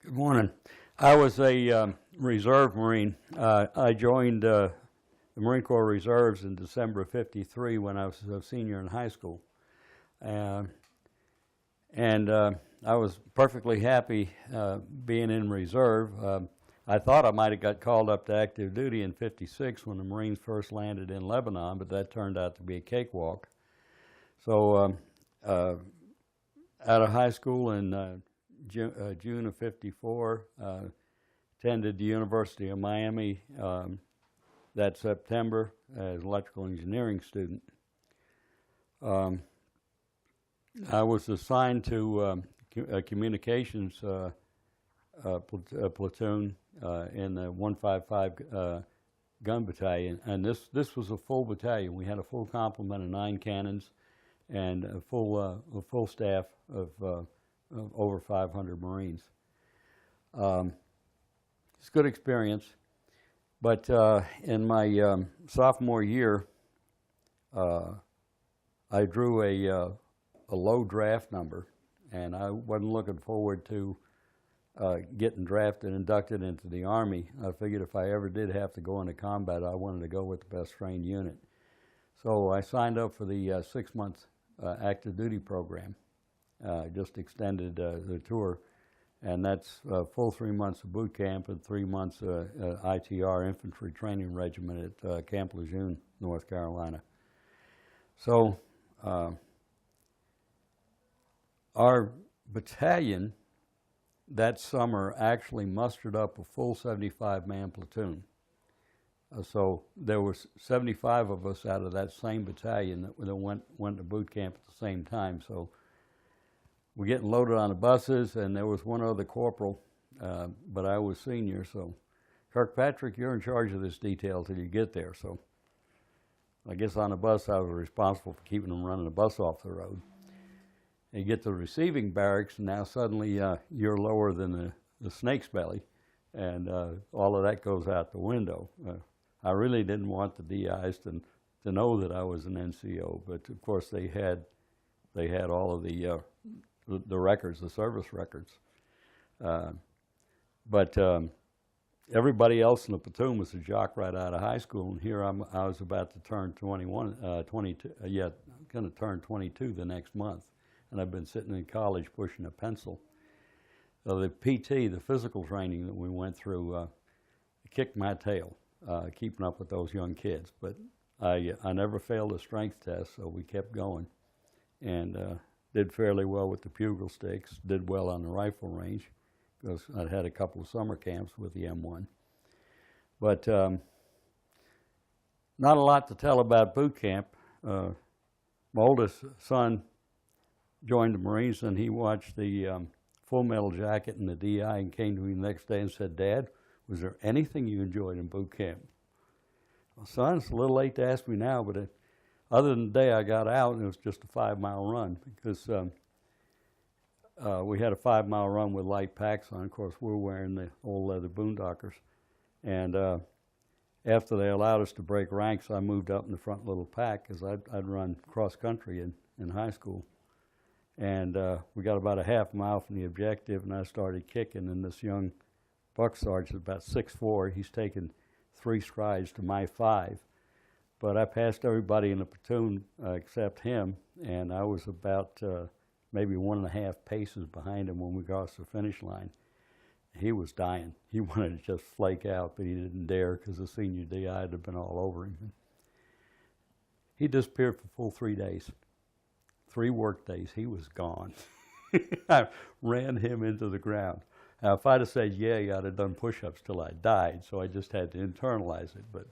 Good morning. I was a reserve Marine. I joined the Marine Corps Reserves in December of '53 when I was a senior in high school. And I was perfectly happy being in reserve. I thought I might have got called up to active duty in '56 when the Marines first landed in Lebanon, but that turned out to be a cakewalk. So out of high school in June of '54, attended the University of Miami that September as an electrical engineering student. I was assigned to a communications platoon in the 155 gun battalion, and this was a full battalion. We had a full complement of 9 cannons and a full staff of over 500 Marines. It's a good experience, but in my sophomore year, I drew a low draft number, and I wasn't looking forward to getting drafted and inducted into the Army. I figured if I ever did have to go into combat, I wanted to go with the best trained unit. So I signed up for the 6-month active duty program. Just extended the tour, and that's full 3 months of boot camp and 3 months ITR infantry training regiment at Camp Lejeune, North Carolina. So our battalion that summer actually mustered up a full 75-man platoon. So there was 75 of us out of that same battalion that went to boot camp at the same time. So we're getting loaded on the buses, and there was one other corporal, but I was senior, so Kirkpatrick, you're in charge of this detail till you get there. So I guess on the bus I was responsible for keeping them running the bus off the road. And you get to the receiving barracks, and now suddenly you're lower than the snake's belly, and all of that goes out the window. I really didn't want the DIs to know that I was an NCO, but of course they had all of the records, the service records. But everybody else in the platoon was a jock right out of high school, and here I was about to turn 22, going to turn 22 the next month, and I've been sitting in college pushing a pencil. So the PT, the physical training that we went through, kicked my tail, keeping up with those young kids. But I never failed a strength test, so we kept going, and did fairly well with the pugil sticks, did well on the rifle range, because I'd had a couple of summer camps with the M1. But not a lot to tell about boot camp. My oldest son joined the Marines, and he watched the Full Metal Jacket and the DI and came to me the next day and said, "Dad, was there anything you enjoyed in boot camp?" Well, son, it's a little late to ask me now, but other than the day I got out, and it was just a 5-mile run, because we had a 5-mile run with light packs on. Of course, we're wearing the old leather boondockers. And after they allowed us to break ranks, I moved up in the front little pack, because I'd run cross-country in high school. And we got about a half mile from the objective, and I started kicking, and this young buck sergeant, about 6'4", he's taken 3 strides to my 5. But I passed everybody in the platoon except him, and I was about maybe 1.5 paces behind him when we crossed the finish line. He was dying. He wanted to just flake out, but he didn't dare, because the senior DI had been all over him. He disappeared for full 3 days. 3 work days, he was gone. I ran him into the ground. Now, if I'd have said yay, I'd have done push-ups till I died, so I just had to internalize it. But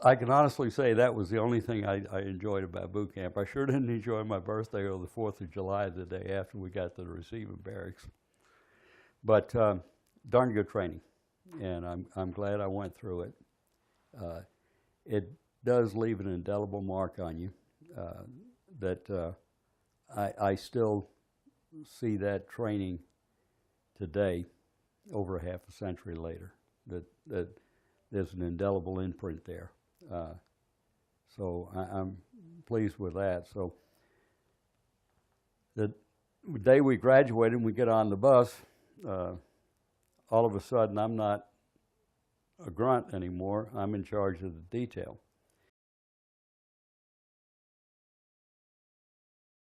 I can honestly say that was the only thing I enjoyed about boot camp. I sure didn't enjoy my birthday or the 4th of July, the day after we got to the receiving barracks. But darn good training, and I'm glad I went through it. It does leave an indelible mark on you that I still see that training today, over a half a century later, that there's an indelible imprint there. So I'm pleased with that. So the day we graduated and we get on the bus, all of a sudden I'm not a grunt anymore. I'm in charge of the detail.